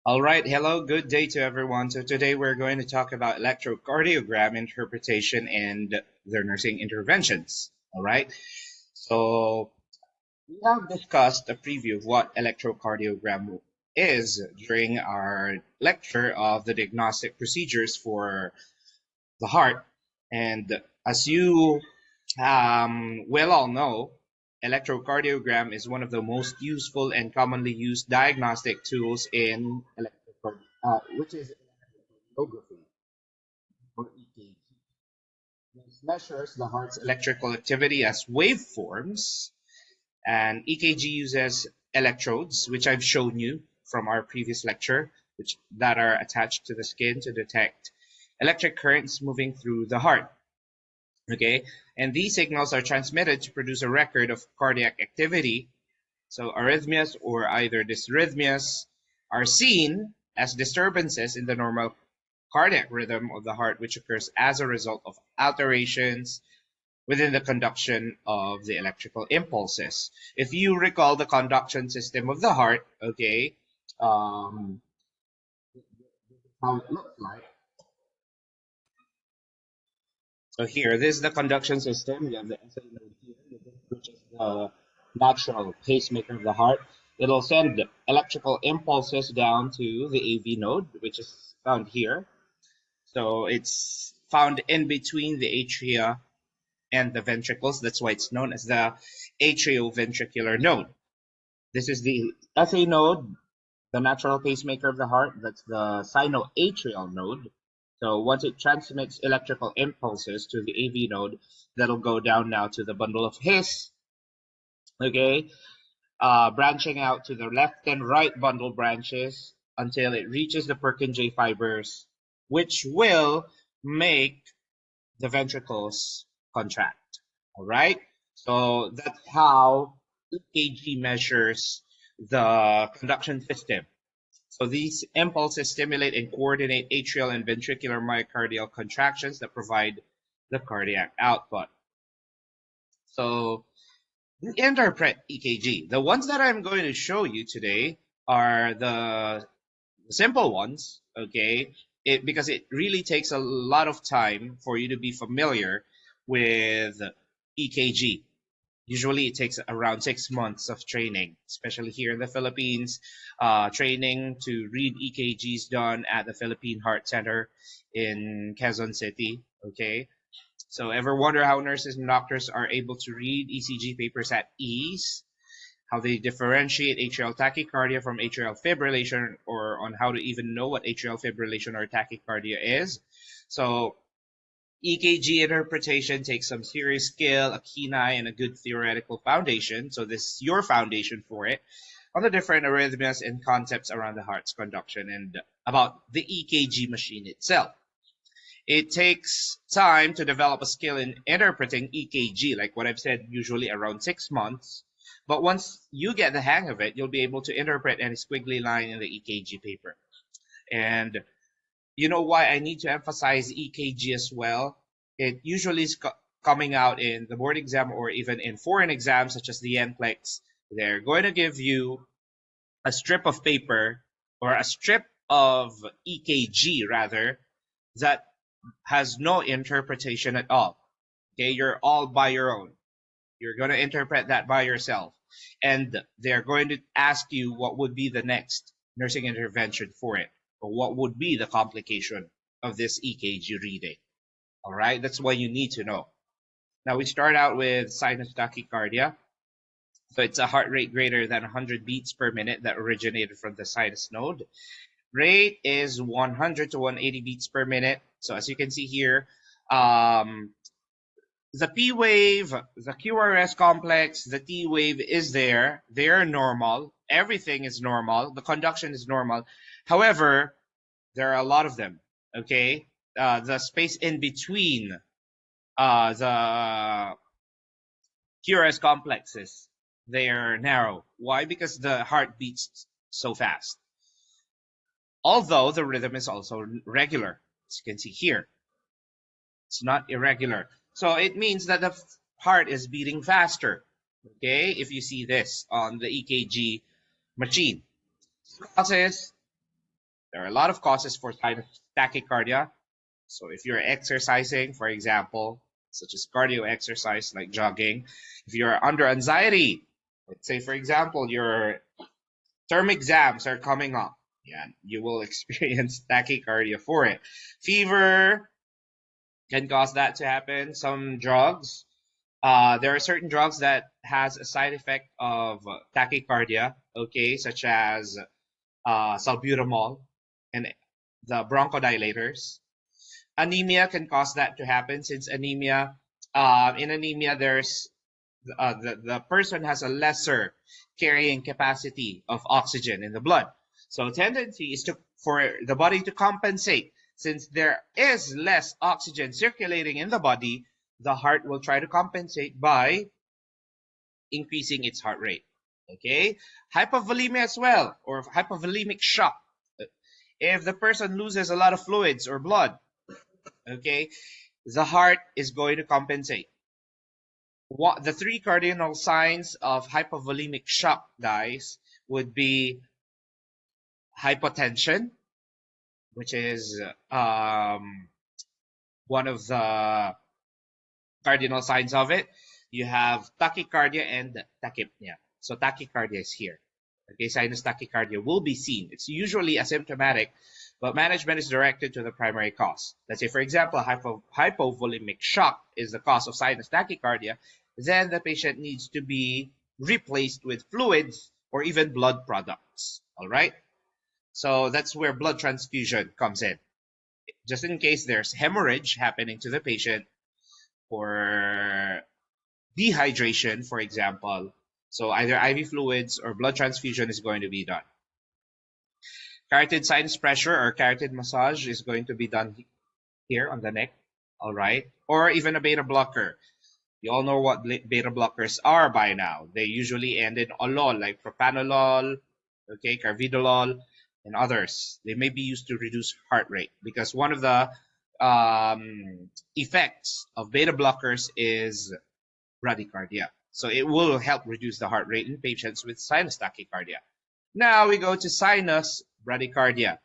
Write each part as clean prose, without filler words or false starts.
All right, hello, good day to everyone. So today we're going to talk about electrocardiogram interpretation and their nursing interventions. All right, so we have discussed a preview of what electrocardiogram is during our lecture of the diagnostic procedures for the heart. And as you will all know, electrocardiogram is one of the most useful and commonly used diagnostic tools in which is electrocardiography or EKG. This measures the heart's electrical activity as waveforms, and EKG uses electrodes, which I've shown you from our previous lecture, which that are attached to the skin to detect electric currents moving through the heart. Okay, and these signals are transmitted to produce a record of cardiac activity. So arrhythmias or either dysrhythmias are seen as disturbances in the normal cardiac rhythm of the heart, which occurs as a result of alterations within the conduction of the electrical impulses. If you recall the conduction system of the heart, okay, how it looks like. So here, this is the conduction system. You have the SA node here, which is the natural pacemaker of the heart. It'll send electrical impulses down to the AV node, which is found here. So it's found in between the atria and the ventricles. That's why it's known as the atrioventricular node. This is the SA node, the natural pacemaker of the heart. That's the sinoatrial node. So once it transmits electrical impulses to the AV node, that'll go down now to the bundle of His, okay, branching out to the left and right bundle branches until it reaches the Purkinje fibers, which will make the ventricles contract. All right, so that's how EKG measures the conduction system. So these impulses stimulate and coordinate atrial and ventricular myocardial contractions that provide the cardiac output. So interpret EKG. The ones that I'm going to show you today are the simple ones, okay? Because it really takes a lot of time for you to be familiar with EKG. Usually it takes around 6 months of training, especially here in the Philippines. Training to read EKGs done at the Philippine Heart Center in Quezon City. Okay, so ever wonder how nurses and doctors are able to read ECG papers at ease? How they differentiate atrial tachycardia from atrial fibrillation, or on how to even know what atrial fibrillation or tachycardia is. So EKG interpretation takes some serious skill, a keen eye, and a good theoretical foundation. So this is your foundation for it on the different arrhythmias and concepts around the heart's conduction and about the EKG machine itself. It takes time to develop a skill in interpreting EKG, like what I've said, usually around 6 months. But once you get the hang of it, you'll be able to interpret any squiggly line in the EKG paper. And you know why I need to emphasize EKG as well? It usually is coming out in the board exam or even in foreign exams such as the NCLEX. They're going to give you a strip of paper or a strip of EKG rather that has no interpretation at all. Okay, you're all by your own. You're going to interpret that by yourself. And they're going to ask you what would be the next nursing intervention for it, or what would be the complication of this EKG reading. All right, that's what you need to know. Now we start out with sinus tachycardia. So it's a heart rate greater than 100 beats per minute that originated from the sinus node. Rate is 100 to 180 beats per minute. So as you can see here, the P wave, the QRS complex, the T wave is there. They're normal. Everything is normal. The conduction is normal. However, there are a lot of them. Okay, the space in between the QRS complexes, they're narrow. Why? Because the heart beats so fast. Although the rhythm is also regular, as you can see here, it's not irregular. So it means that the heart is beating faster. Okay, if you see this on the EKG machine, causes There are a lot of causes for sinus tachycardia. So if you're exercising, for example, such as cardio exercise like jogging, if you're under anxiety, let's say, for example, your term exams are coming up, yeah, you will experience tachycardia for it. Fever can cause that to happen. Some drugs, there are certain drugs that has a side effect of tachycardia, okay, such as salbutamol and the bronchodilators. Anemia can cause that to happen, since anemia, in anemia, there's the person has a lesser carrying capacity of oxygen in the blood. So tendency is for the body to compensate. Since there is less oxygen circulating in the body, the heart will try to compensate by increasing its heart rate. Okay? Hypovolemia as well, or hypovolemic shock. If the person loses a lot of fluids or blood, okay, the heart is going to compensate. The three cardinal signs of hypovolemic shock, guys, would be hypotension, which is one of the cardinal signs of it. You have tachycardia and tachypnea. So tachycardia is here. Okay, sinus tachycardia will be seen. It's usually asymptomatic, but management is directed to the primary cause. Let's say, for example, hypovolemic shock is the cause of sinus tachycardia. Then the patient needs to be replaced with fluids or even blood products. All right? So that's where blood transfusion comes in. Just in case there's hemorrhage happening to the patient or dehydration, for example. So either IV fluids or blood transfusion is going to be done. Carotid sinus pressure or carotid massage is going to be done here on the neck, all right? Or even a beta blocker. You all know what beta blockers are by now. They usually end in olol, like propanolol, okay, carvedilol, and others. They may be used to reduce heart rate because one of the effects of beta blockers is bradycardia. So it will help reduce the heart rate in patients with sinus tachycardia. Now we go to sinus bradycardia.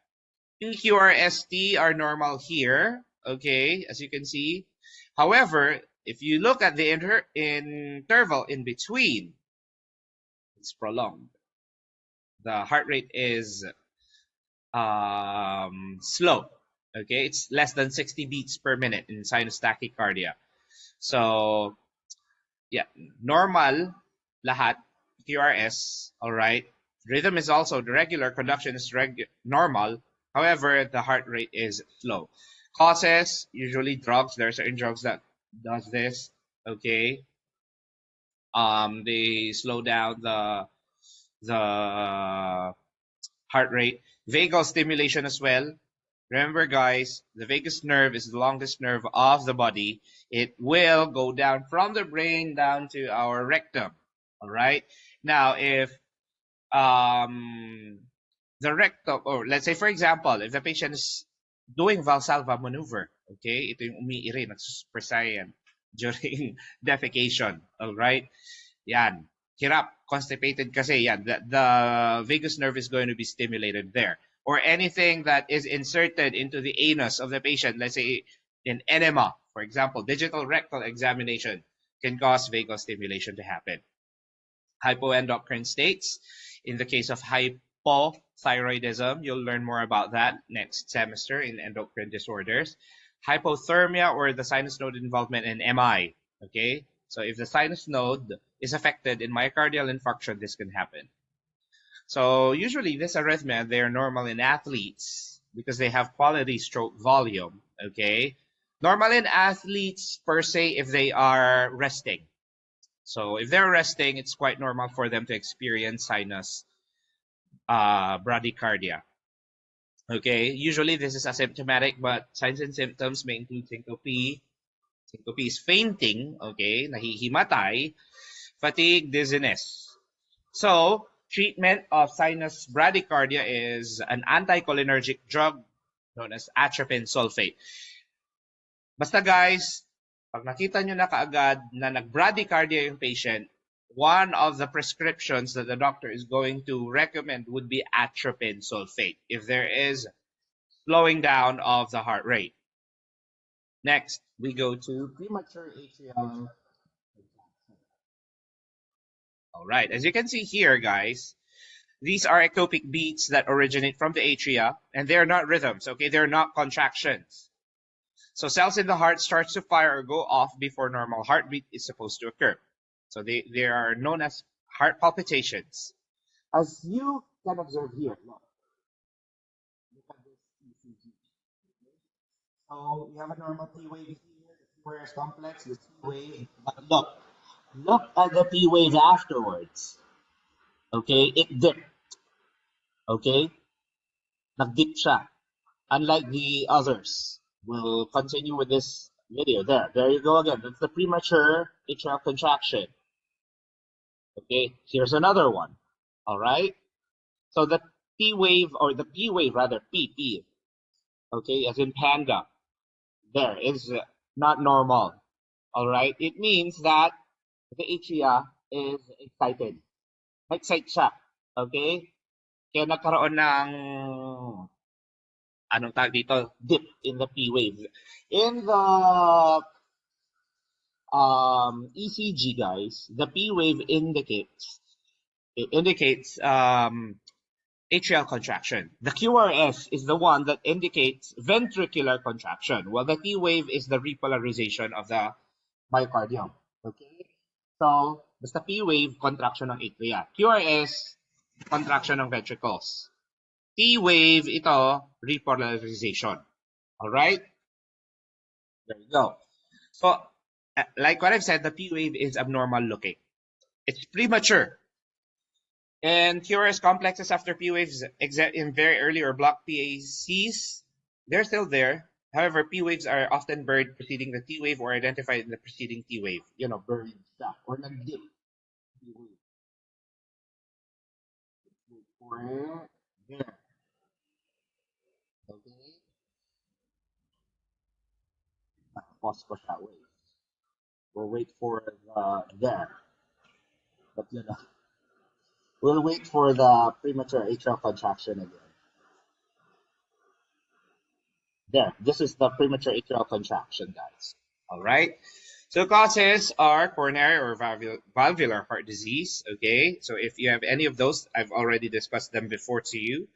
PQRST are normal here, okay, as you can see. However, if you look at the interval in between, it's prolonged. The heart rate is slow, okay? It's less than 60 beats per minute in sinus tachycardia. So, yeah, normal lahat, QRS, all right? Rhythm is also regular, conduction is normal. However, the heart rate is slow. Causes, usually drugs. There are certain drugs that does this, okay? They slow down the heart rate. Vagal stimulation as well. Remember, guys, the vagus nerve is the longest nerve of the body. It will go down from the brain down to our rectum. All right. Now, if the rectum, or let's say, for example, if the patient is doing Valsalva maneuver, okay, ito yung umiiri, nagsuspersayan during defecation. All right. Yan. Hirap, constipated kasi yan. The vagus nerve is going to be stimulated there. Or anything that is inserted into the anus of the patient, let's say in enema, for example, digital rectal examination can cause vagal stimulation to happen. Hypoendocrine states, in the case of hypothyroidism, you'll learn more about that next semester in endocrine disorders. Hypothermia, or the sinus node involvement in MI, okay? So if the sinus node is affected in myocardial infarction, this can happen. So usually this arrhythmia, they're normal in athletes because they have quality stroke volume, okay? Normal in athletes per se if they are resting. So if they're resting, it's quite normal for them to experience sinus bradycardia. Okay, usually this is asymptomatic, but signs and symptoms may include syncope. Syncope is fainting, okay, nahihimatay, fatigue, dizziness. So, treatment of sinus bradycardia is an anticholinergic drug known as atropine sulfate. Basta guys, pag nakita nyo na kaagad na nag-bradycardia yung patient, one of the prescriptions that the doctor is going to recommend would be atropine sulfate. If there is slowing down of the heart rate. Next, we go to premature atrial. All right, as you can see here, guys, these are ectopic beats that originate from the atria, and they're not rhythms, okay? They're not contractions. So cells in the heart starts to fire or go off before normal heartbeat is supposed to occur. So they are known as heart palpitations. As you can observe here, look at this ECG. So we have a normal T wave here, the T wave is complex, the T wave, but look at the T wave afterwards. Okay, it dipped. Okay, nag-dip siya. Unlike the others. We'll continue with this video. There you go again. That's the premature atrial contraction. Okay, here's another one. All right. So the P wave, or the P wave rather, P, okay, as in panda, there is not normal. All right. It means that the atria is excited. Excite siya. Okay. Kaya nagkaroon ng anong tawag dito, dip in the P wave. In the ECG, guys, the P wave indicates atrial contraction. The QRS is the one that indicates ventricular contraction, while the T wave is the repolarization of the myocardium. Okay? So, basta P wave, contraction ng atria. QRS, contraction ng ventricles. T wave, ito, repolarization. Alright? There you go. So, like what I've said, the P wave is abnormal looking. It's premature. And QRS complexes after P waves in very early or block PACs, they're still there. However, P waves are often buried preceding the T wave or identified in the preceding T wave. You know, buried stuff. Or nag-dip. T wave. Or there. Okay? Pause ko siya. Wait. We'll wait for the there. But you know, we'll wait for the premature atrial contraction again. There, this is the premature atrial contraction, guys. All right. So causes are coronary or valvular heart disease. Okay. So if you have any of those, I've already discussed them before to you.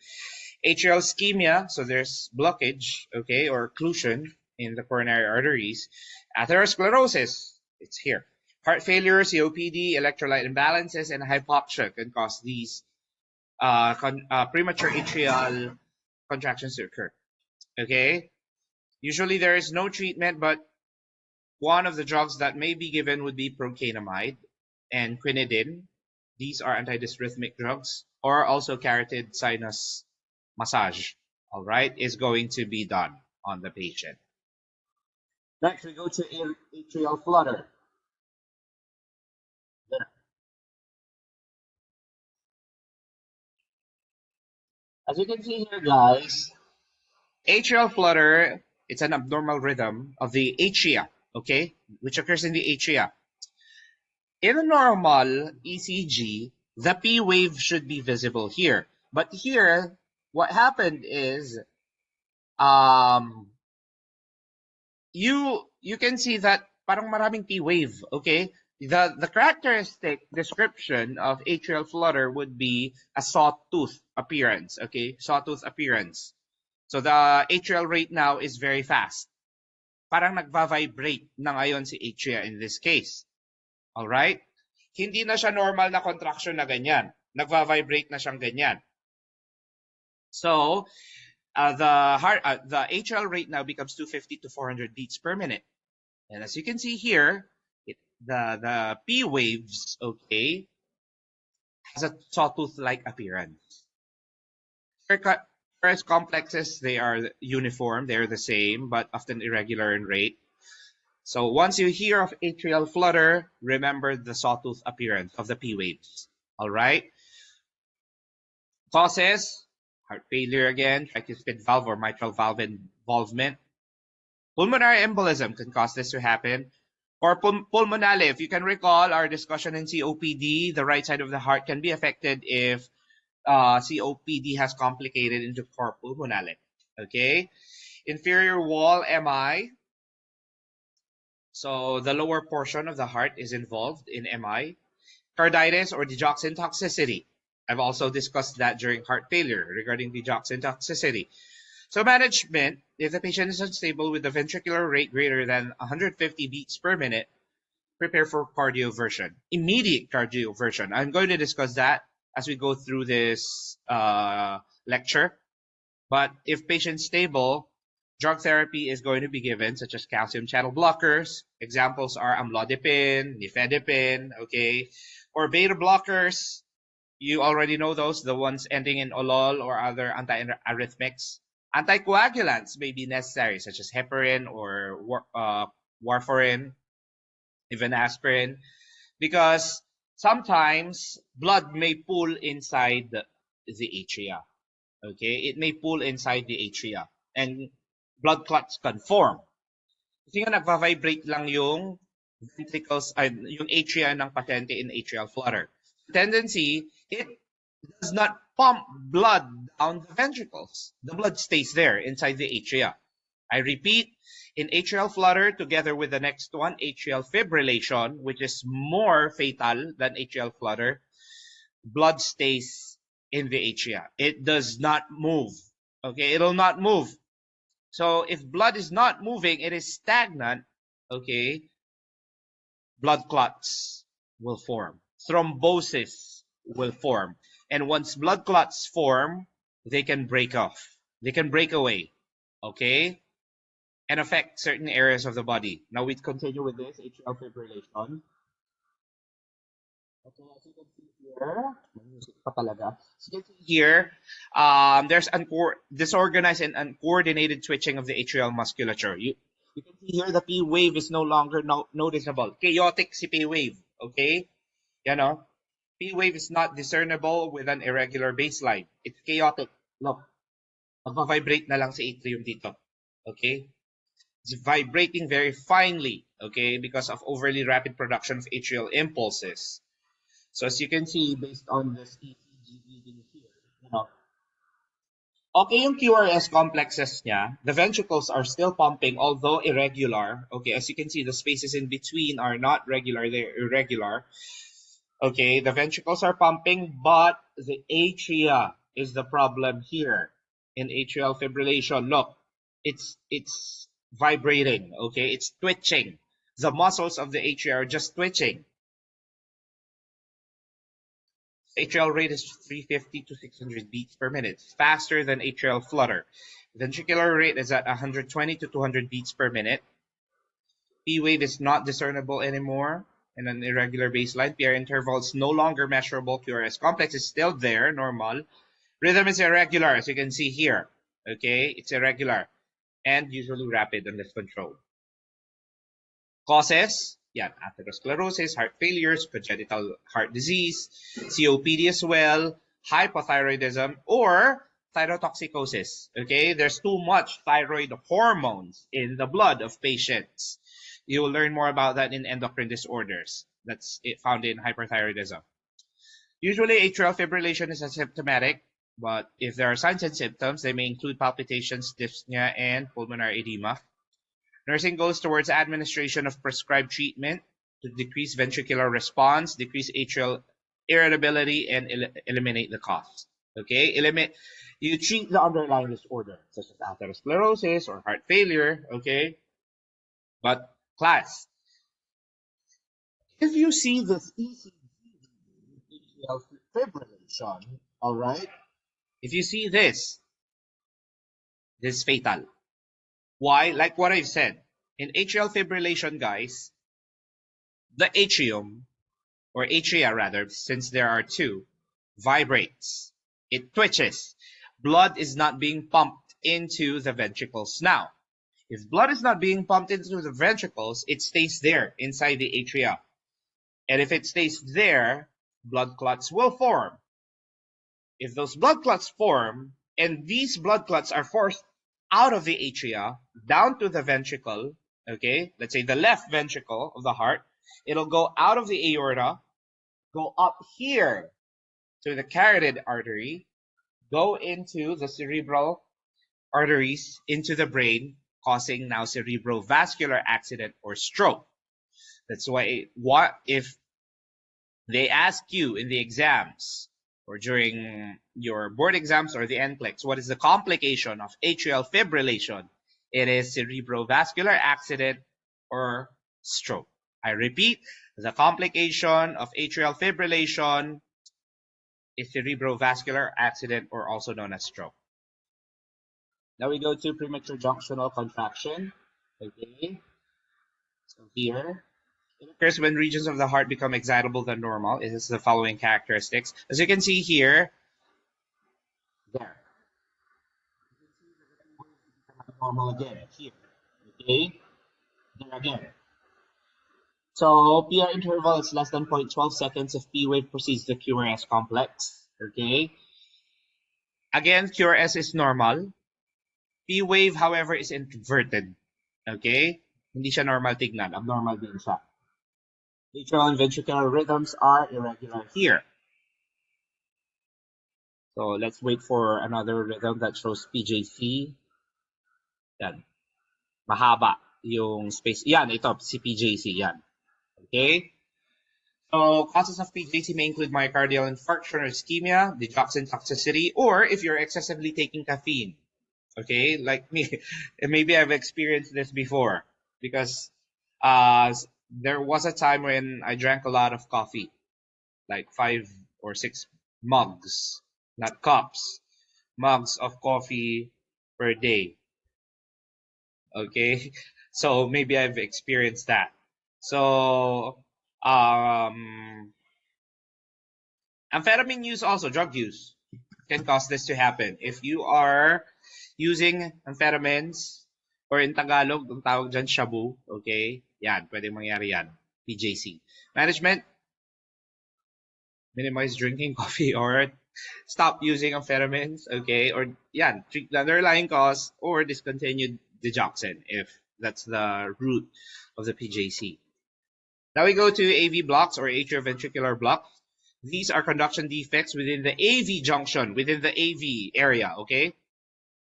Atrial ischemia. So there's blockage, okay, or occlusion in the coronary arteries. Atherosclerosis. It's here. Heart failure, COPD, electrolyte imbalances, and hypoxia can cause these premature atrial contractions to occur. Okay. Usually there is no treatment, but one of the drugs that may be given would be procainamide and quinidine. These are antidysrhythmic drugs, or also carotid sinus massage, all right, is going to be done on the patient. Next, we go to atrial flutter. There. As you can see here, guys, atrial flutter, it's an abnormal rhythm of the atria, okay, which occurs in the atria. In a normal ECG, the P wave should be visible here. But here, what happened is, you can see that parang maraming P wave, okay? The characteristic description of atrial flutter would be a sawtooth appearance, okay? Sawtooth appearance. So the atrial rate now is very fast. Parang nagva-vibrate na ngayon si atria in this case. All right? Hindi na siya normal na contraction na ganyan. Nagva-vibrate na siyang ganyan. So, the atrial rate now becomes 250 to 400 beats per minute. And as you can see here, the P waves, okay, has a sawtooth-like appearance. Whereas complexes, they are uniform, they're the same, but often irregular in rate. So once you hear of atrial flutter, remember the sawtooth appearance of the P waves. All right. Causes: heart failure again, tricuspid valve or mitral valve involvement. Pulmonary embolism can cause this to happen. Or pulmonale, if you can recall our discussion in COPD, the right side of the heart can be affected if COPD has complicated into cor pulmonale. Okay, inferior wall MI. So the lower portion of the heart is involved in MI. Carditis or digoxin toxicity. I've also discussed that during heart failure regarding digoxin toxicity. So management, if the patient is unstable with a ventricular rate greater than 150 beats per minute, prepare for cardioversion. Immediate cardioversion. I'm going to discuss that as we go through this lecture. But if patient stable, drug therapy is going to be given, such as calcium channel blockers. Examples are amlodipine, nifedipine, okay, or beta blockers. You already know those, the ones ending in olol or other antiarrhythmics. Anticoagulants may be necessary, such as heparin or warfarin, even aspirin, because sometimes blood may pool inside the atria. Okay, it may pool inside the atria and blood clots can form. Kasi nga nagva-vibrate lang yung ventricles, yung atria ng pasyente in atrial flutter. Tendency, it does not pump blood down the ventricles. The blood stays there inside the atria. I repeat, in atrial flutter, together with the next one, atrial fibrillation, which is more fatal than atrial flutter, blood stays in the atria. It does not move. Okay, it'll not move. So if blood is not moving, it is stagnant, okay, blood clots will form. Thrombosis will form. And once blood clots form, they can break off. They can break away, okay, and affect certain areas of the body. Now we continue with this atrial fibrillation. Okay, as you can see here, as you can see here, there's disorganized and uncoordinated twitching of the atrial musculature. You can see here the P wave is no longer noticeable. Chaotic si P wave, okay? You know, P wave is not discernible with an irregular baseline. It's chaotic. Look, magva-vibrate na lang sa atrium dito, okay? It's vibrating very finely, okay, because of overly rapid production of atrial impulses. So as you can see, based on this ECG reading here, you know, okay yung QRS complexes niya, the ventricles are still pumping, although irregular. Okay, as you can see, the spaces in between are not regular, they're irregular. Okay, the ventricles are pumping, but the atria is the problem here in atrial fibrillation. Look, it's vibrating, okay, it's twitching. The muscles of the atria are just twitching. Atrial rate is 350 to 600 beats per minute, faster than atrial flutter. Ventricular rate is at 120 to 200 beats per minute. P wave is not discernible anymore in an irregular baseline. PR interval is no longer measurable. QRS complex is still there, normal. Rhythm is irregular, as you can see here. Okay, it's irregular and usually rapid and less controlled. Causes, yeah, atherosclerosis, heart failures, congenital heart disease, COPD as well, hypothyroidism, or thyrotoxicosis. Okay, there's too much thyroid hormones in the blood of patients. You will learn more about that in endocrine disorders. That's found in hyperthyroidism. Usually atrial fibrillation is asymptomatic, but if there are signs and symptoms, they may include palpitations, dyspnea, and pulmonary edema. Nursing goes towards administration of prescribed treatment to decrease ventricular response, decrease atrial irritability, and eliminate the cause. Okay, you treat the underlying disorder, such as atherosclerosis or heart failure, okay? But class, if you see this ECG atrial fibrillation, all right? If you see this is fatal. Why? Like what I've said, in atrial fibrillation, guys, the atrium, or atria rather, since there are two, vibrates. It twitches. Blood is not being pumped into the ventricles. Now, if blood is not being pumped into the ventricles, it stays there inside the atria. And if it stays there, blood clots will form. If those blood clots form, and these blood clots are forced out of the atria, down to the ventricle, okay, let's say the left ventricle of the heart, it'll go out of the aorta, go up here to the carotid artery, go into the cerebral arteries into the brain, causing now cerebrovascular accident or stroke. That's why what if they ask you in the exams or during your board exams or the NCLEX, what is the complication of atrial fibrillation? It is cerebrovascular accident or stroke. I repeat, the complication of atrial fibrillation is cerebrovascular accident or also known as stroke. Now we go to premature junctional contraction. Okay, so here it occurs when regions of the heart become excitable than normal. It has the following characteristics. As you can see here, there. Normal again, here. Okay, there again. So PR interval is less than 0.12 seconds if P wave precedes the QRS complex. Okay. Again, QRS is normal. P wave, however, is inverted. Okay? Hindi siya normal tignan. Abnormal din siya. Atrial and ventricular rhythms are irregular here. So let's wait for another rhythm that shows PJC. Yan. Mahaba yung space. Yan, ito, si PJC. Yan. Okay? So causes of PJC may include myocardial infarction or ischemia, digoxin toxicity, or if you're excessively taking caffeine. Okay, like me, maybe I've experienced this before because there was a time when I drank a lot of coffee, like 5 or 6 mugs, not cups, mugs of coffee per day. Okay, so maybe I've experienced that. So amphetamine use also, drug use, can cause this to happen. If you are using amphetamines, or in Tagalog, ang tawag dyan, shabu, okay? Yan, pwede mangyari yan. PJC. Management, minimize drinking coffee or stop using amphetamines, okay? Or yan, treat the underlying cause or discontinued digoxin if that's the root of the PJC. Now we go to AV blocks or atrioventricular blocks. These are conduction defects within the AV junction, within the AV area, okay?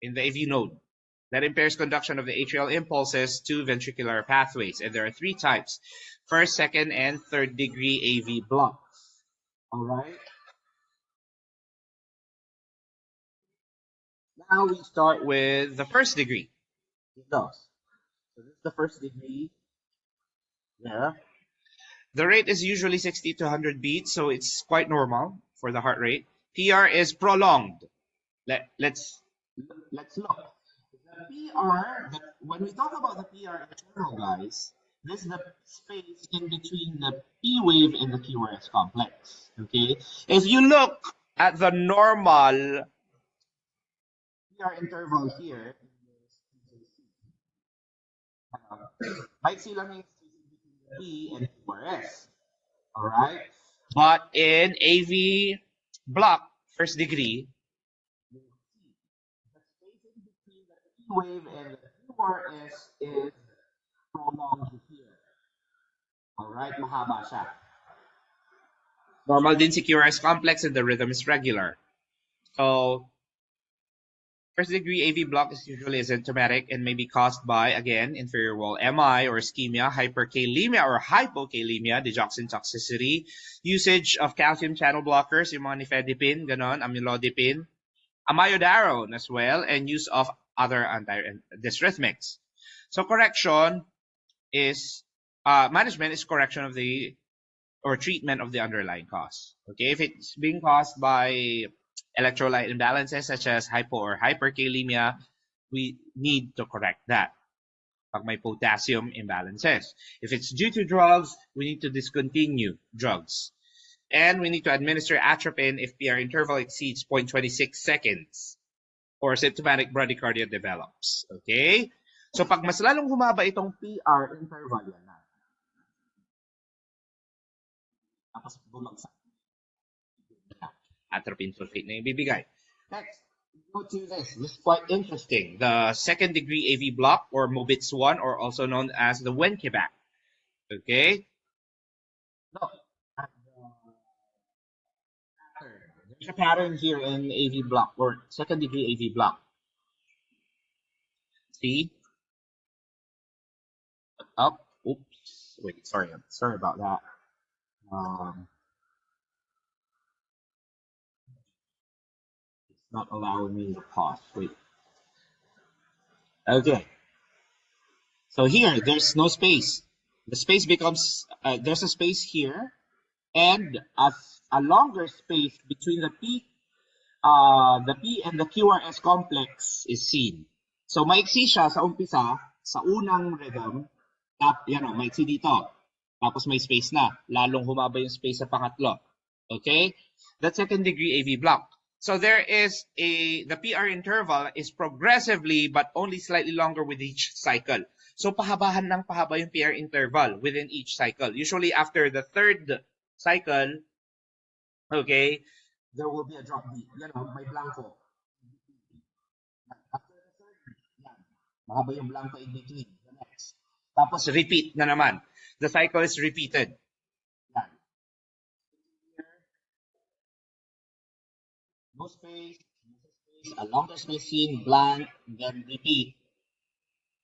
In the AV node. That impairs conduction of the atrial impulses to ventricular pathways. And there are 3 types. First, second, and third degree AV blocks. All right? Now we start with the first degree. So this is the first degree. Yeah. The rate is usually 60 to 100 beats, so it's quite normal for the heart rate. PR is prolonged. Let's look. The PR, when we talk about the PR interval, guys, this is the space in between the P wave and the QRS complex. Okay? If you look at the normal PR interval here, might see lang yung P and QRS. Alright? But in AV block, first degree, wave and the QRS is prolonged here. Alright, mahaba siya. Normal din si QRS complex and the rhythm is regular. So, first degree AV block is usually asymptomatic and may be caused by, again, inferior wall MI or ischemia, hyperkalemia or hypokalemia, digoxin toxicity, usage of calcium channel blockers, yung mga nifedipine, ganon, amlodipine, amiodarone as well, and use of other antidysrhythmics. So correction is, management is correction of the, or treatment of the underlying cause. Okay, if it's being caused by electrolyte imbalances such as hypo or hyperkalemia, we need to correct that. Pag may potassium imbalances. If it's due to drugs, we need to discontinue drugs. And we need to administer atropine if PR interval exceeds 0.26 seconds. Or symptomatic bradycardia develops. Okay? So pag mas lalong humaba itong PR interval, yan na. Tapos bumagsak. Atropine sulfate na ibibigay. Next, go to this. This is quite interesting. The second degree AV block or MOBITS 1 or also known as the Wenkeback. Okay? Look. There's a pattern here in AV block or second degree AV block. See? Up. Oops. Wait, sorry. Sorry about that. It's not allowing me to pause. Wait. Okay. So here, there's no space. The space becomes, there's a space here and a longer space between the P and the QRS complex is seen. So maiksi siya sa umpisa, sa unang rhythm, yan o, maiksi dito. Tapos may space na, lalong humaba yung space sa pangatlo. Okay? That's second degree AV block. So there is the PR interval is progressively but only slightly longer with each cycle. So pahabahan ng pahaba yung PR interval within each cycle. Usually after the third cycle, okay, there will be a drop beat. Yan o, may blanco. After the third, yan, mahaba yung blanco in between. The next. Tapos repeat na naman. The cycle is repeated. Yan. No space, a longer space seen, blank, then repeat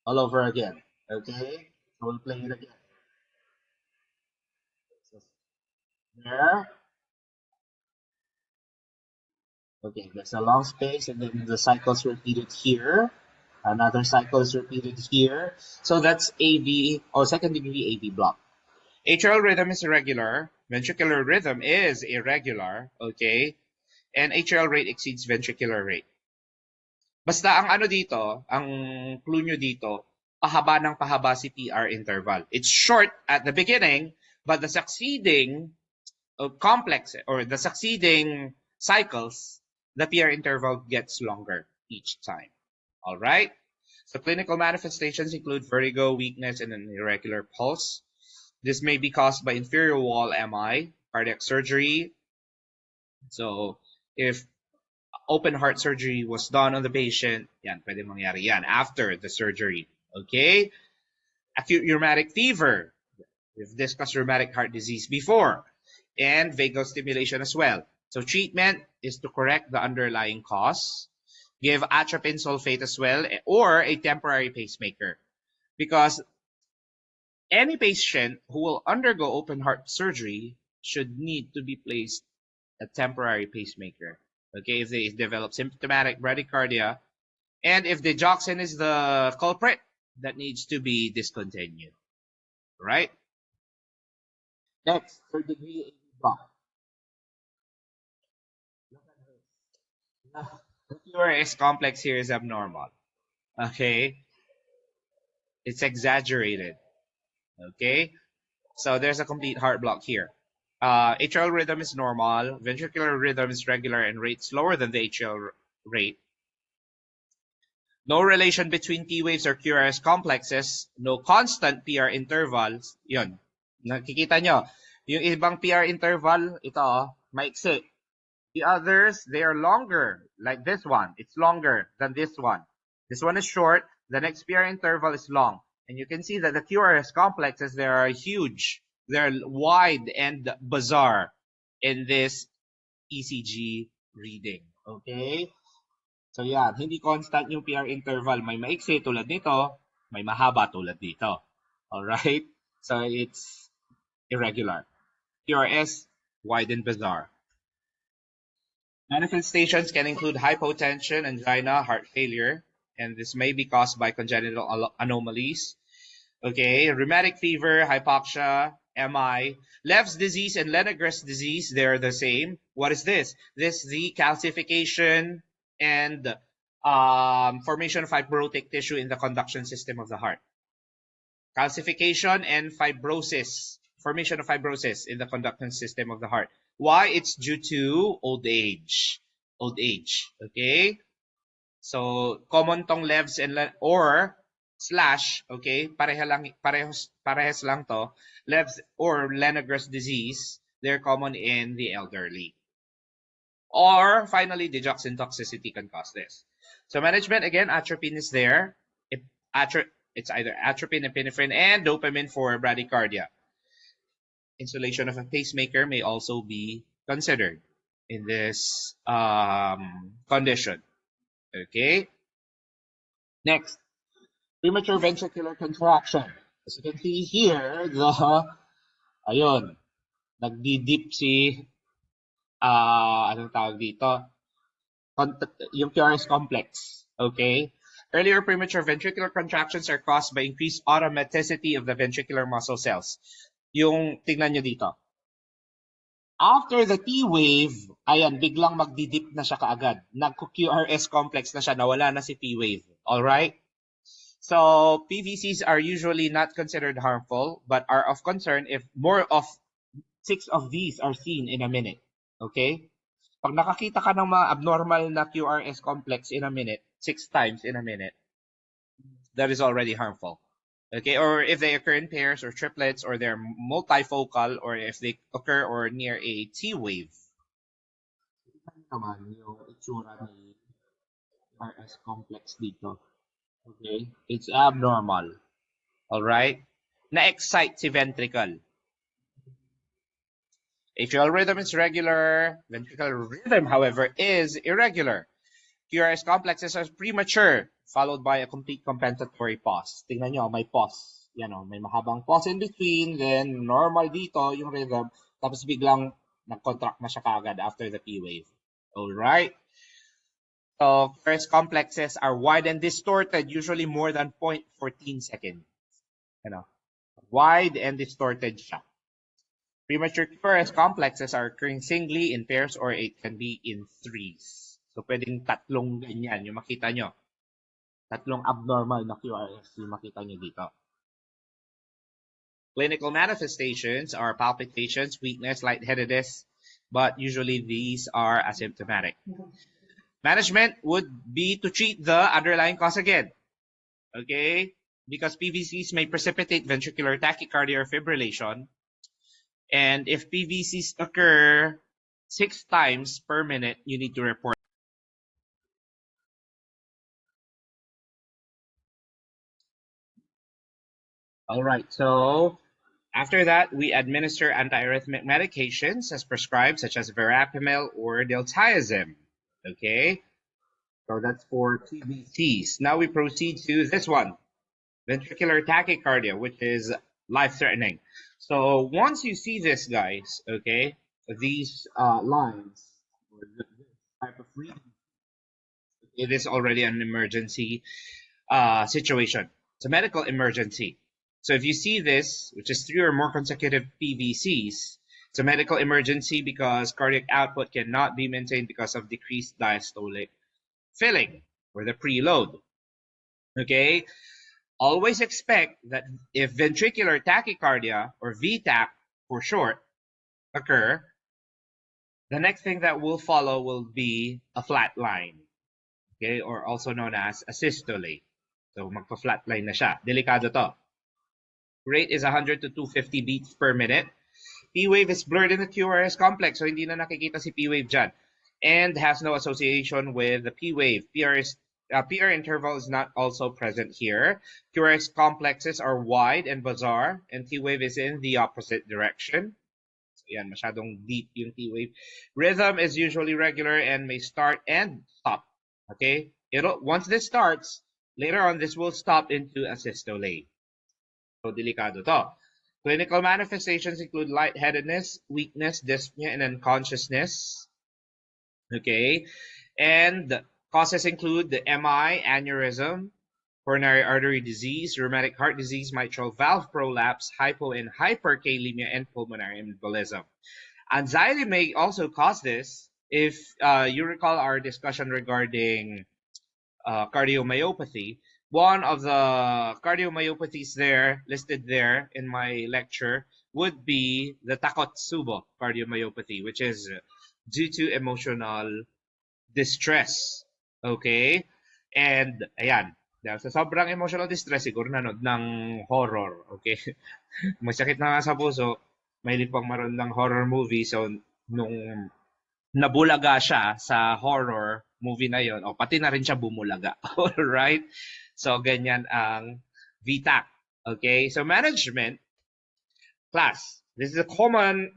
all over again. Okay? So we'll play it again. So there. Okay, there's a long space and then the cycle's repeated here. Another cycle is repeated here. So that's AV or second degree AV block. Atrial rhythm is irregular. Ventricular rhythm is irregular. Okay? And atrial rate exceeds ventricular rate. Basta ang ano dito, ang clue nyo dito, pahaba ng pahaba si PR interval. It's short at the beginning, but the succeeding complex or the succeeding cycles, the PR interval gets longer each time. All right? So clinical manifestations include vertigo, weakness, and an irregular pulse. This may be caused by inferior wall MI, cardiac surgery. So if open heart surgery was done on the patient, yan, pwede mangyari yan after the surgery. Okay? Acute rheumatic fever. We've discussed rheumatic heart disease before. And vagal stimulation as well. So treatment is to correct the underlying cause. Give atropine sulfate as well, or a temporary pacemaker. Because any patient who will undergo open heart surgery should need to be placed a temporary pacemaker. Okay, if they develop symptomatic bradycardia, and if the digoxin is the culprit, that needs to be discontinued. Right? Next, third degree AV block. The QRS complex here is abnormal. Okay? It's exaggerated. Okay? So there's a complete heart block here. Atrial rhythm is normal. Ventricular rhythm is regular and rate slower than the atrial rate. No relation between T waves or QRS complexes. No constant PR intervals. Yun. Nakikita nyo. Yung ibang PR interval, ito, maiksi. The others, they are longer, like this one. It's longer than this one. This one is short. The next PR interval is long. And you can see that the QRS complexes, they are huge. They're wide and bizarre in this ECG reading. Okay? So yan, hindi constant yung PR interval. May maiksi tulad nito, may mahaba tulad dito. Alright? So it's irregular. QRS, wide and bizarre. Manifestations can include hypotension, angina, heart failure, and this may be caused by congenital anomalies. Okay, rheumatic fever, hypoxia, MI, Lev's disease and Lennox disease, they're the same. What is this? This is the calcification and formation of fibrotic tissue in the conduction system of the heart. Calcification and fibrosis, formation of fibrosis in the conduction system of the heart. Why? It's due to old age. Old age. Okay? So, common tong Lev's and or slash, okay? Parehas lang to. Lev's or Lennox disease, they're common in the elderly. Or, finally, digoxin toxicity can cause this. So, management, again, atropine is there. It's either atropine, epinephrine, and dopamine for bradycardia. Installation of a pacemaker may also be considered in this condition. Okay. Next, Premature ventricular contraction. As you can see here, ayun, nagdi-dip si, anong tawag dito? Yung QRS complex. Okay? Earlier premature ventricular contractions are caused by increased automaticity of the ventricular muscle cells. Yung, tingnan nyo dito. After the T wave, ayan, biglang magdidip na siya kaagad. Nag-QRS complex na siya, nawala na si T wave. Alright? So, PVCs are usually not considered harmful, but are of concern if more of 6 of these are seen in a minute. Okay? Pag nakakita ka ng mga abnormal na QRS complex in a minute, 6 times in a minute, that is already harmful. Okay, or if they occur in pairs or triplets, or they're multifocal, or if they occur or near a T wave. Naman yung itsura ni QRS complex dito. Okay, it's abnormal. All right, na-excite si ventricle. Atrial rhythm is regular. Ventricular rhythm, however, is irregular. QRS complexes are premature, followed by a complete compensatory pause. Tingnan nyo, may pause. Yan o, may mahabang pause in between, then normal dito yung rhythm, tapos biglang nag-contract na siya kaagad after the P wave. Alright? So, QRS complexes are wide and distorted, usually more than 0.14 seconds. Wide and distorted siya. Premature QRS complexes are occurring singly, in pairs, or it can be in threes. So, pwedeng tatlong ganyan. Yung makita nyo. Tatlong abnormal na QRS yung makita nyo dito. Clinical manifestations are palpitations, weakness, lightheadedness, but usually these are asymptomatic. Management would be to treat the underlying cause again. Okay? Because PVCs may precipitate ventricular tachycardia or fibrillation. And if PVCs occur 6 times per minute, you need to report. All right, so after that, we administer antiarrhythmic medications as prescribed, such as verapamil or diltiazem. Okay, so that's for PVCs. Now we proceed to this one, ventricular tachycardia, which is life-threatening. So once you see this, guys, okay, these lines, or this type of reading, it is already an emergency situation. It's a medical emergency. So if you see this, which is 3 or more consecutive PVCs, it's a medical emergency because cardiac output cannot be maintained because of decreased diastolic filling or the preload. Okay? Always expect that if ventricular tachycardia, or VTAC for short, occur, the next thing that will follow will be a flat line. Okay? Or also known as a systole. So magpa-flat line na siya. Delikado to. Rate is 100 to 250 beats per minute. P-wave is blurred in the QRS complex, so hindi na nakikita si P-wave dyan. And has no association with the P-wave. PR interval is not also present here. QRS complexes are wide and bizarre, and T-wave is in the opposite direction. So yan, masyadong deep yung T-wave. Rhythm is usually regular and may start and stop. Okay? Once this starts, later on this will stop into a systole. So, delikado to. Clinical manifestations include lightheadedness, weakness, dyspnea, and unconsciousness. Okay. And causes include the MI, aneurysm, coronary artery disease, rheumatic heart disease, mitral valve prolapse, hypo and hyperkalemia, and pulmonary embolism. Anxiety may also cause this. If you recall our discussion regarding cardiomyopathy, one of the cardiomyopathies there, listed there in my lecture, would be the Takotsubo cardiomyopathy, which is due to emotional distress. Okay? And, ayan, dahil sa sobrang emotional distress, siguro nanood ng horror. Okay? May sakit na nga sa puso, may pang maroon ng horror movie, so nung nabulaga siya sa horror movie na yon, pati na rin siya bumulaga. Alright? So, ganyan ang VTAC. Okay? So, management class. This is a common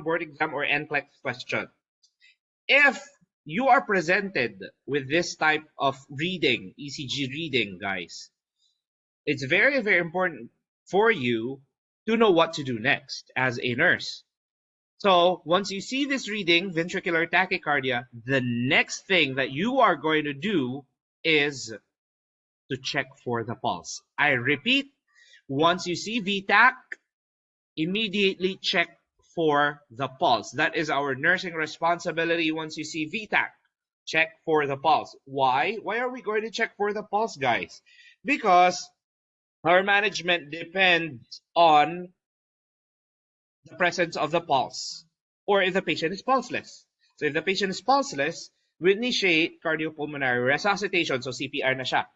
board exam or NCLEX question. If you are presented with this type of reading, ECG reading, guys, it's very, very important for you to know what to do next as a nurse. So once you see this reading, ventricular tachycardia, the next thing that you are going to do is to check for the pulse. I repeat, once you see VTAC, immediately check for the pulse. That is our nursing responsibility. Once you see VTAC, check for the pulse. Why? Why are we going to check for the pulse, guys? Because our management depends on the presence of the pulse, or if the patient is pulseless. So if the patient is pulseless, we initiate cardiopulmonary resuscitation, so CPR na siya,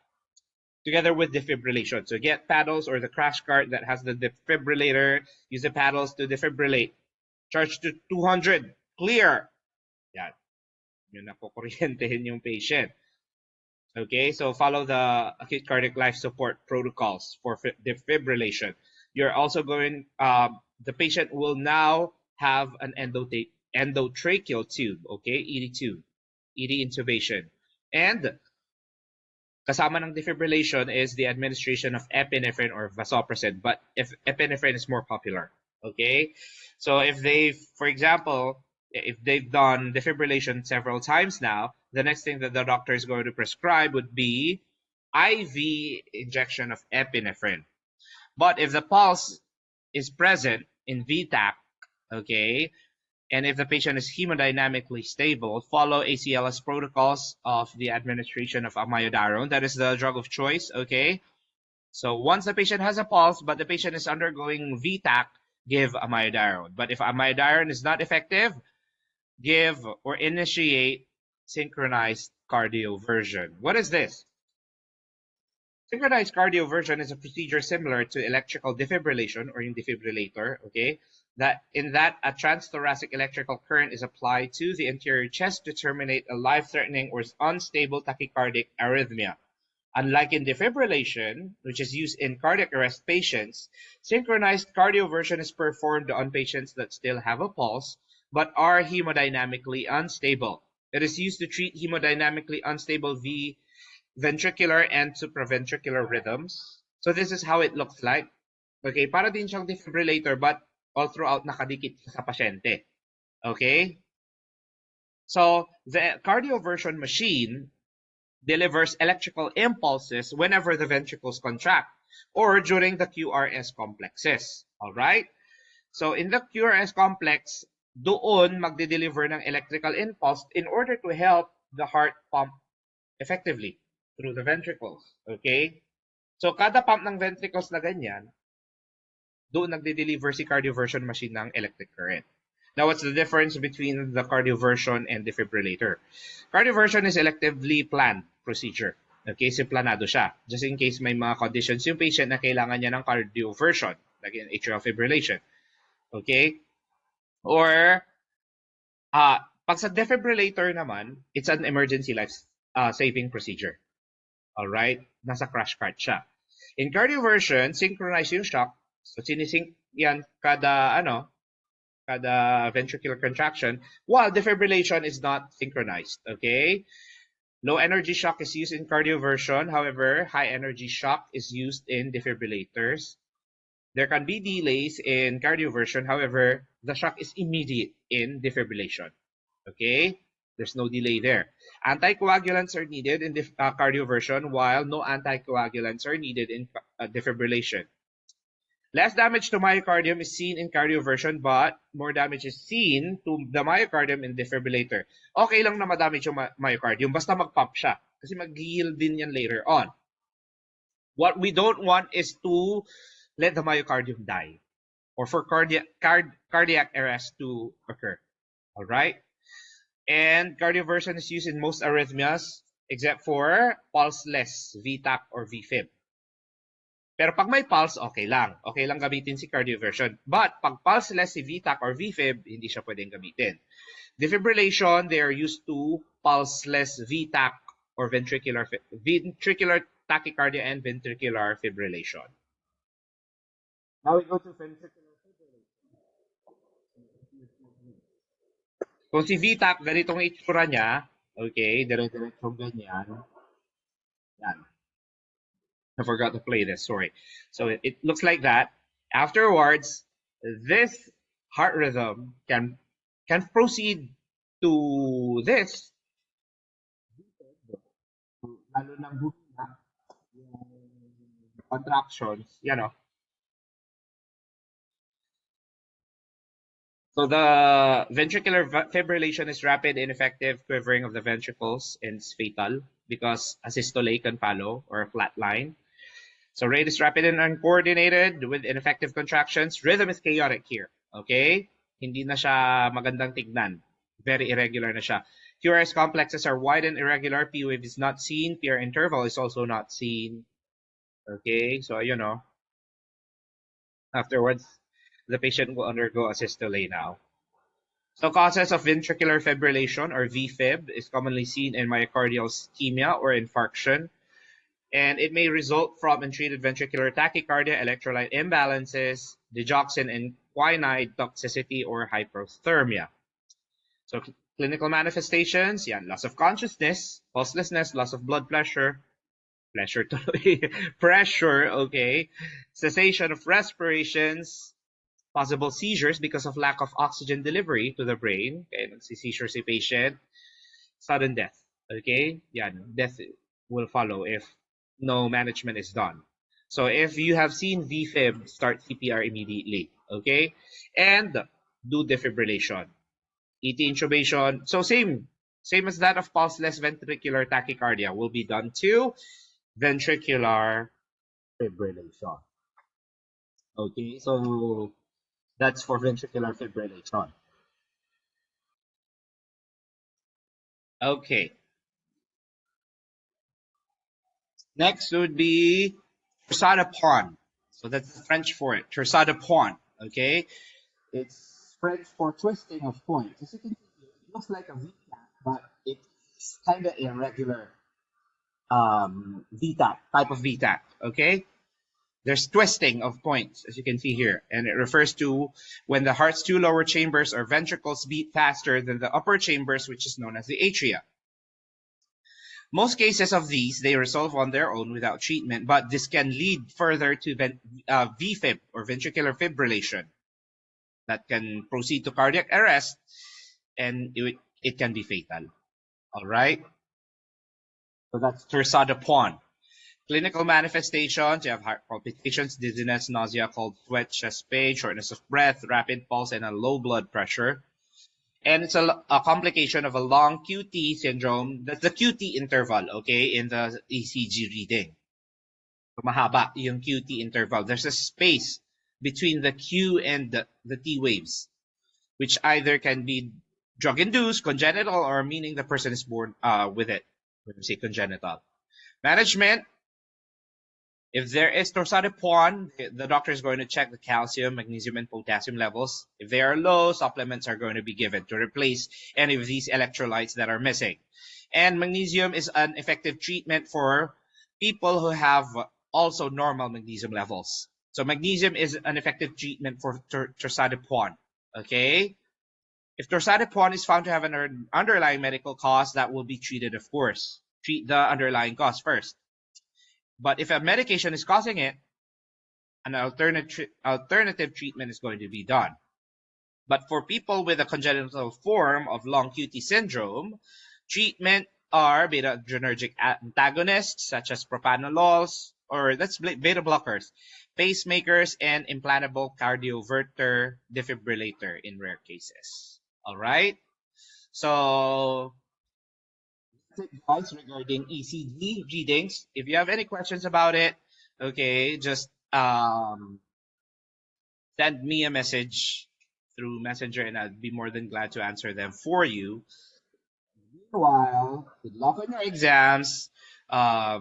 together with defibrillation. So get paddles or the crash cart that has the defibrillator, use the paddles to defibrillate. Charge to 200, clear. Yan. Yun na po kuryentehin yung patient. Okay, so follow the acute cardiac life support protocols for defibrillation. You're also going, the patient will now have an endotracheal tube, okay, ED tube, ED intubation. And kasama ng defibrillation is the administration of epinephrine or vasopressin, but if epinephrine is more popular, okay? So if they've, for example, if they've done defibrillation several times now, the next thing that the doctor is going to prescribe would be IV injection of epinephrine. But if the pulse is present in VTAC, okay, and if the patient is hemodynamically stable, follow ACLS protocols of the administration of amiodarone. That is the drug of choice, okay? So once the patient has a pulse, but the patient is undergoing VTAC, give amiodarone. But if amiodarone is not effective, give or initiate synchronized cardioversion. What is this? Synchronized cardioversion is a procedure similar to electrical defibrillation or in defibrillator, okay? That in that a transthoracic electrical current is applied to the anterior chest to terminate a life-threatening or unstable tachycardic arrhythmia. Unlike in defibrillation, which is used in cardiac arrest patients, synchronized cardioversion is performed on patients that still have a pulse but are hemodynamically unstable. It is used to treat hemodynamically unstable ventricular and supraventricular rhythms. So this is how it looks like. Okay, para din siyang defibrillator but all throughout nakadikit sa pasyente. Okay? So the cardioversion machine delivers electrical impulses whenever the ventricles contract or during the QRS complexes. All right? So in the QRS complex, doon magde-deliver ng electrical impulse in order to help the heart pump effectively through the ventricles. Okay? So kada pump ng ventricles na ganyan, doon nagde-deliver si cardioversion machine ng electric current. Now, what's the difference between the cardioversion and defibrillator? Cardioversion is electively planned procedure. Okay, so planado siya. Just in case may mga conditions yung patient na kailangan niya ng cardioversion, like in atrial fibrillation. Okay? Or, pag sa defibrillator naman, it's an emergency life-saving procedure. Alright? Nasa crash cart siya. In cardioversion, synchronized yung shock. So, sinisync yan kada ventricular contraction, while defibrillation is not synchronized, okay? Low energy shock is used in cardioversion. However, high energy shock is used in defibrillators. There can be delays in cardioversion. However, the shock is immediate in defibrillation, okay? There's no delay there. Anticoagulants are needed in cardioversion, while no anticoagulants are needed in defibrillation. Less damage to myocardium is seen in cardioversion, but more damage is seen to the myocardium in defibrillator. Okay lang na madamage yung myocardium, basta mag-pump siya. Kasi mag-yield din yan later on. What we don't want is to let the myocardium die or for cardiac arrest to occur. All right? And cardioversion is used in most arrhythmias except for pulseless VTAC or VFib. Pero pag may pulse, okay lang. Okay lang gamitin si cardioversion. But pag pulseless si VTAC or VFib, hindi siya pwedeng gamitin. Defibrillation, they are used to pulseless VTAC or ventricular tachycardia and ventricular fibrillation. Now we go to ventricular fibrillation. Kung si VTAC, ganitong itsura niya, okay, dire-diretsong ganyan. Yan. I forgot to play this, sorry. So it looks like that. Afterwards, this heart rhythm can proceed to this, lalo ng humina, yung contractions, So the ventricular fibrillation is rapid, ineffective quivering of the ventricles and it's fatal because asystole can follow or a flat line. So rate is rapid and uncoordinated with ineffective contractions. Rhythm is chaotic here. Okay? Hindi na siya magandang tignan. Very irregular na siya. QRS complexes are wide and irregular. P wave is not seen. PR interval is also not seen. Okay? So, afterwards, the patient will undergo asystole now. So causes of ventricular fibrillation or VFib is commonly seen in myocardial ischemia or infarction. And it may result from untreated ventricular tachycardia, electrolyte imbalances, digoxin and quinine toxicity, or hypothermia. So clinical manifestations, loss of consciousness, pulselessness, loss of blood pressure, pressure, okay, cessation of respirations, possible seizures because of lack of oxygen delivery to the brain. Okay, seizure si patient, sudden death. Okay, death will follow if no management is done. So if you have seen VFib, start CPR immediately. Okay, and do defibrillation. ET intubation. So same as that of pulseless ventricular tachycardia will be done to ventricular fibrillation. Okay, so that's for ventricular fibrillation. Okay. Next would be Torsade-Pont. So that's French for it. Torsade-Pont. Okay. It's French for twisting of points. As you can see, it looks like a VTAC, but it's kind of irregular VTAC, type of VTAC. Okay. There's twisting of points, as you can see here, and it refers to when the heart's two lower chambers or ventricles beat faster than the upper chambers, which is known as the atria. Most cases of these, they resolve on their own without treatment, but this can lead further to VFib or ventricular fibrillation that can proceed to cardiac arrest, and it can be fatal. All right? So that's Torsade-Pont. Clinical manifestations, you have heart palpitations, dizziness, nausea, cold sweat, chest pain, shortness of breath, rapid pulse, and a low blood pressure. And it's a complication of a long QT syndrome. That's the QT interval, okay, in the ECG reading. So mahaba yung QT interval. There's a space between the Q and the T waves, which either can be drug-induced, congenital, or meaning the person is born with it. When we say congenital. Management, if there is Torsade-Pont, the doctor is going to check the calcium, magnesium, and potassium levels. If they are low, supplements are going to be given to replace any of these electrolytes that are missing. And magnesium is an effective treatment for people who have also normal magnesium levels. So magnesium is an effective treatment for Torsade-Pont. Okay? If Torsade-Pont is found to have an underlying medical cause, that will be treated, of course. Treat the underlying cause first. But if a medication is causing it, an alternative treatment is going to be done. But for people with a congenital form of long QT syndrome, treatment are beta-adrenergic antagonists such as propranolols, or that's beta blockers, pacemakers, and implantable cardioverter defibrillator in rare cases. All right? So guys, regarding ECG readings. If you have any questions about it, okay, just send me a message through Messenger and I'd be more than glad to answer them for you. Meanwhile, good luck on your exams.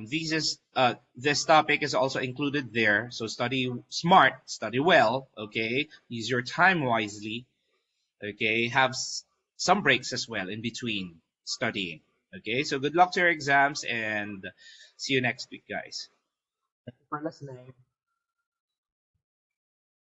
This topic is also included there. So study smart, study well, okay? Use your time wisely, okay? Have some breaks as well in between studying. Okay, so good luck to your exams and see you next week, guys. Thank you for listening.